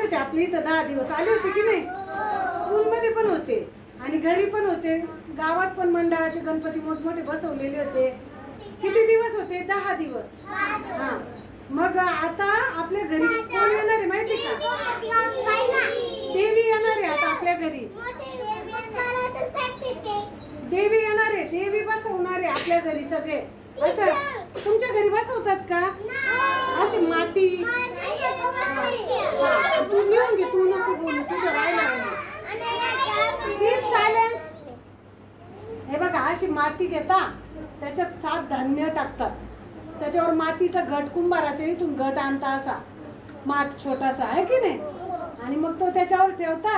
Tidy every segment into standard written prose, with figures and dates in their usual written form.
होते आपले इथं 10 दिवस आले होते की नाही? स्कूलमध्ये पण होते आणि घरी पण होते, गावात पण मंडळाचे गणपती मोठमोठे बसवलेले होते. किती दिवस होते? 10 दिवस. हा, मग आता आपल्या घरी कोण येणार आहे माहिती का? देवी येणार आहे आता आपल्या घरी. देवी येणार आहे, देवी बसवणार आहे आपल्या घरी. सगळे असं तुमच्या घरी बसवतात का? अशी माती. तू लिहून घे, तू नको बोलू, तुझं राहिलं. सायलेन्स. हे बघा, अशी माती घेता, त्याच्यात 7 धान्य टाकतात, त्याच्यावर मातीचा घट, कुंभाराच्या इथून घट आणता, असा माठ छोटासा आहे की नाही, आणि मग तो त्याच्यावर ठेवता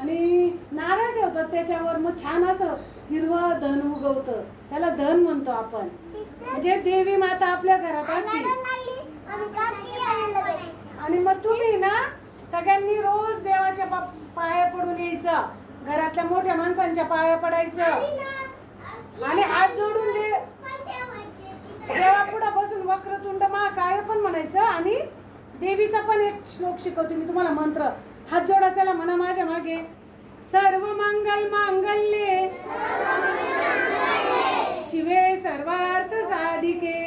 आणि नारळ ठेवतात त्याच्यावर. मग छान असं हिरवं धन उगवतं, त्याला धन म्हणतो आपण. म्हणजे देवी माता आपल्या घरात असते. आणि मग तुम्ही ना सगळ्यांनी रोज देवाच्या पाया पडून यायचं, घरातल्या मोठ्या माणसांच्या पाया पडायचं आणि हात जोडून देवा पुढे बसून वक्रतुंड महाकाय पण म्हणायचं. आणि देवीचा पण एक श्लोक शिकवते मी तुम्हाला, मंत्र. हात जोडा, चला म्हणा माझ्या मागे. सर्व मंगल मांगल्ये शिवे सर्वार्थ साधिके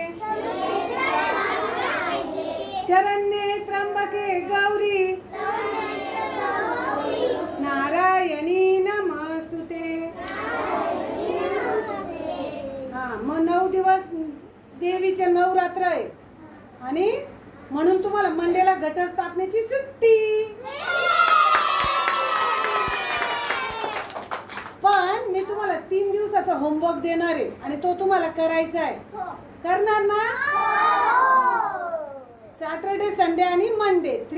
शरण्ये त्र्यंबके गौरी नारायणी नमस्तुते. हा, मग 9 दिवस देवीचे नवरात्र आहे आणि म्हणून तुम्हाला मंडेला घटस्थापनेची सुट्टी. पण मी तुम्हाला 3 दिवसाचा होमवर्क देणार आहे आणि तो तुम्हाला करायचा आहे. करणार ना? सॅटर्डे, संडे आणि मंडे.